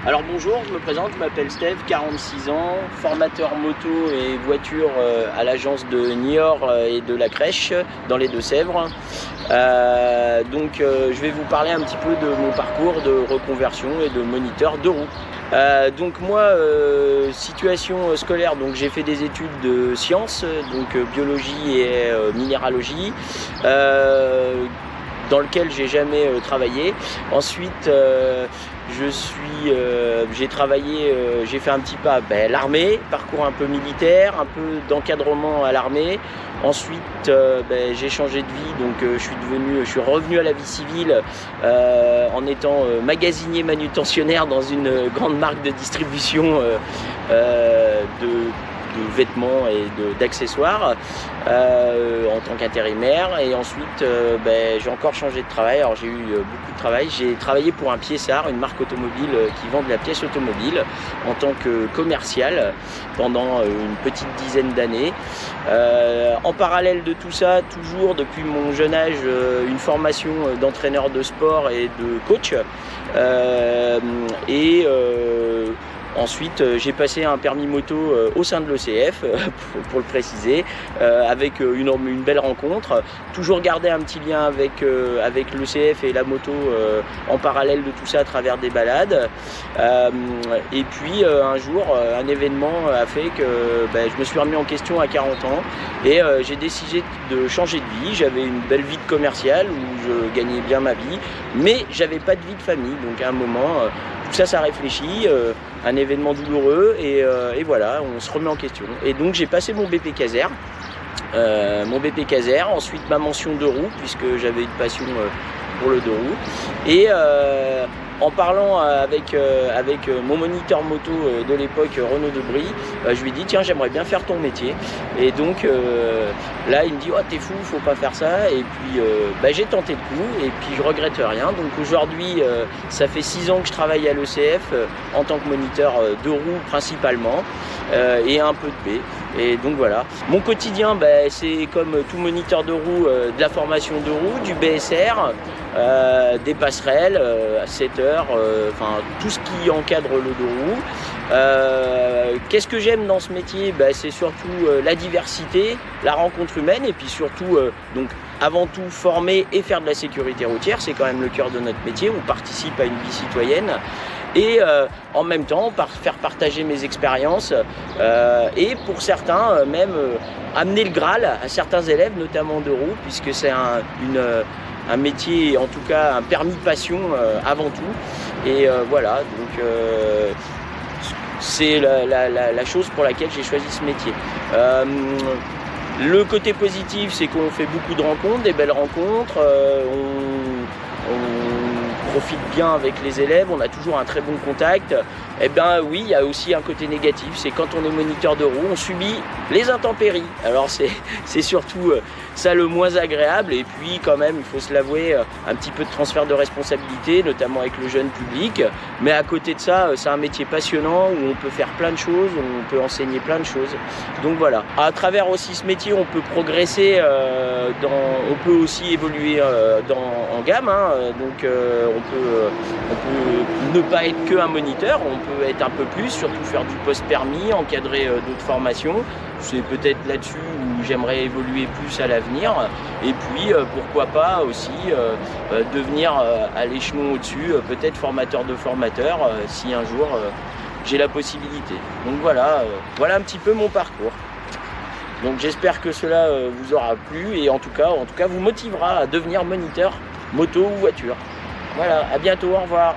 Alors bonjour, je me présente, je m'appelle Steve, 46 ans, formateur moto et voiture à l'agence de Niort et de la Crèche dans les Deux-Sèvres. Je vais vous parler un petit peu de mon parcours de reconversion et de moniteur de roue. Donc moi, situation scolaire, donc j'ai fait des études de sciences, donc biologie et minéralogie. Dans lequel j'ai jamais travaillé. Ensuite, j'ai travaillé, j'ai fait un petit pas l'armée, parcours un peu militaire, un peu d'encadrement à l'armée. Ensuite, j'ai changé de vie, donc je suis revenu à la vie civile en étant magasinier manutentionnaire dans une grande marque de distribution de vêtements et d'accessoires en tant qu'intérimaire. Et ensuite j'ai encore changé de travail. Alors j'ai eu beaucoup de travail, j'ai travaillé pour un Piessard, une marque automobile qui vend de la pièce automobile en tant que commercial pendant une petite dizaine d'années. En parallèle de tout ça, toujours depuis mon jeune âge, une formation d'entraîneur de sport et de coach. Ensuite, j'ai passé un permis moto au sein de l'ECF, pour le préciser, avec une belle rencontre. Toujours garder un petit lien avec l'ECF et la moto en parallèle de tout ça à travers des balades. Et puis un jour, un événement a fait que je me suis remis en question à 40 ans et j'ai décidé de changer de vie. J'avais une belle vie de commercial où je gagnais bien ma vie, mais j'avais pas de vie de famille. Donc à un moment, tout ça réfléchit, un événement douloureux et voilà, on se remet en question. Et donc j'ai passé mon BP Caser, ensuite ma mention de roue puisque j'avais une passion pour le deux roues. Et en parlant avec mon moniteur moto de l'époque, Renaud Debris, je lui ai dit tiens, j'aimerais bien faire ton métier. Et donc là il me dit oh t'es fou, faut pas faire ça. Et puis j'ai tenté le coup et puis je regrette rien. Donc aujourd'hui ça fait 6 ans que je travaille à l'ECF en tant que moniteur de roue principalement et un peu de B. Et donc voilà, mon quotidien c'est comme tout moniteur de roue, de la formation de roue, du BSR, des passerelles, 7 heures, enfin tout ce qui encadre le deux roues. Qu'est-ce que j'aime dans ce métier? C'est surtout la diversité, la rencontre humaine et puis surtout donc avant tout former et faire de la sécurité routière, c'est quand même le cœur de notre métier, on participe à une vie citoyenne. Et en même temps faire partager mes expériences et pour certains même amener le Graal à certains élèves, notamment de roue, puisque c'est un métier, en tout cas un permis passion avant tout. Et voilà, donc c'est la chose pour laquelle j'ai choisi ce métier. Le côté positif, c'est qu'on fait beaucoup de rencontres, des belles rencontres, on profite bien avec les élèves, on a toujours un très bon contact. Eh bien oui, il y a aussi un côté négatif, c'est quand on est moniteur de roue, on subit les intempéries. Alors c'est surtout ça le moins agréable, et puis quand même, il faut se l'avouer, un petit peu de transfert de responsabilité, notamment avec le jeune public. Mais à côté de ça, c'est un métier passionnant où on peut faire plein de choses, où on peut enseigner plein de choses. Donc voilà, à travers aussi ce métier, on peut progresser, on peut aussi évoluer en gamme, hein. Donc on peut ne pas être qu'un moniteur, on peut être un peu plus, surtout faire du post-permis, encadrer d'autres formations. C'est peut-être là-dessus où j'aimerais évoluer plus à l'avenir. Et puis pourquoi pas aussi devenir à l'échelon au-dessus, peut-être formateur de formateurs, si un jour j'ai la possibilité. Donc voilà, voilà un petit peu mon parcours. Donc j'espère que cela vous aura plu et en tout cas vous motivera à devenir moniteur moto ou voiture. Voilà, à bientôt, au revoir.